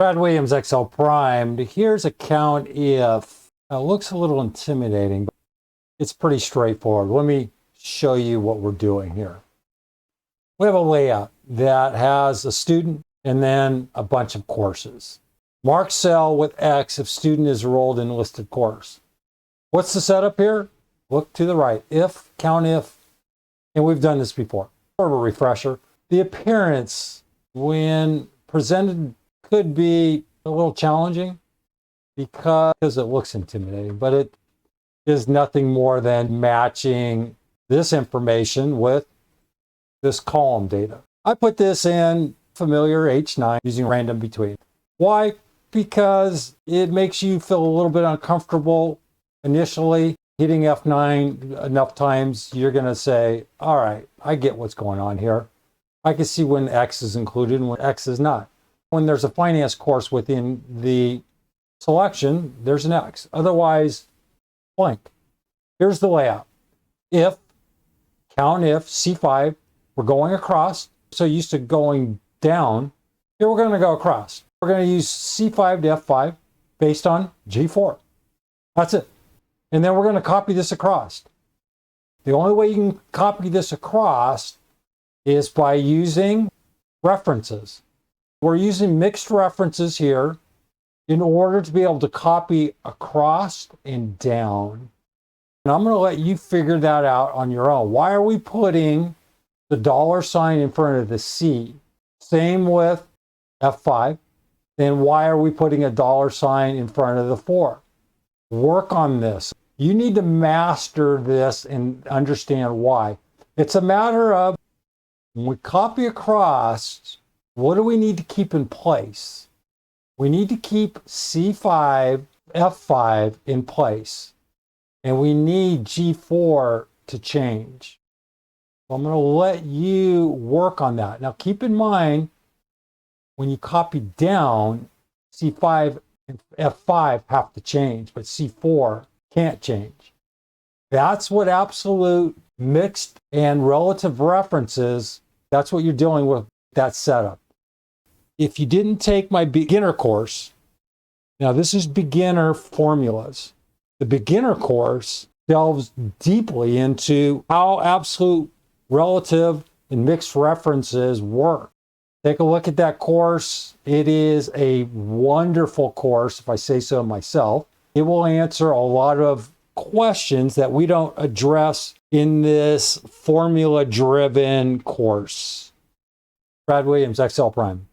Brad Williams, XL Primed. Here's a COUNTIF. It looks a little intimidating, but it's pretty straightforward. Let me show you what we're doing here. We have a layout that has a student and then a bunch of courses. Mark cell with X if student is enrolled in a listed course. What's the setup here? Look to the right. If, COUNTIF, and we've done this before. Sort of a refresher. The appearance, when presented, could be a little challenging because it looks intimidating, but it is nothing more than matching this information with this column data. I put this in familiar H9 using random between. Why? Because it makes you feel a little bit uncomfortable initially. Hitting F9 enough times, you're going to say, all right, I get what's going on here. I can see when X is included and when X is not. When there's a finance course within the selection, there's an X. Otherwise, blank. Here's the layout. If, COUNTIF, C5, we're going across. So used to going down. Here we're going to go across. We're going to use C5 to F5 based on G4. That's it. And then we're going to copy this across. The only way you can copy this across is by using references. We're using mixed references here in order to be able to copy across and down. And I'm going to let you figure that out on your own. Why are we putting the $sign in front of the C? Same with F5. Then why are we putting a $sign in front of the 4? Work on this. You need to master this and understand why. It's a matter of when we copy across, what do we need to keep in place? We need to keep C5, F5 in place. And we need G4 to change. So I'm going to let you work on that. Now keep in mind, when you copy down, C5 and F5 have to change, but C4 can't change. That's what absolute, mixed, and relative references, that's what you're dealing with, that setup. If you didn't take my beginner course, now this is beginner formulas. The beginner course delves deeply into how absolute, relative, and mixed references work. Take a look at that course. It is a wonderful course, if I say so myself. It will answer a lot of questions that we don't address in this formula-driven course. Brad Williams, XL Prime.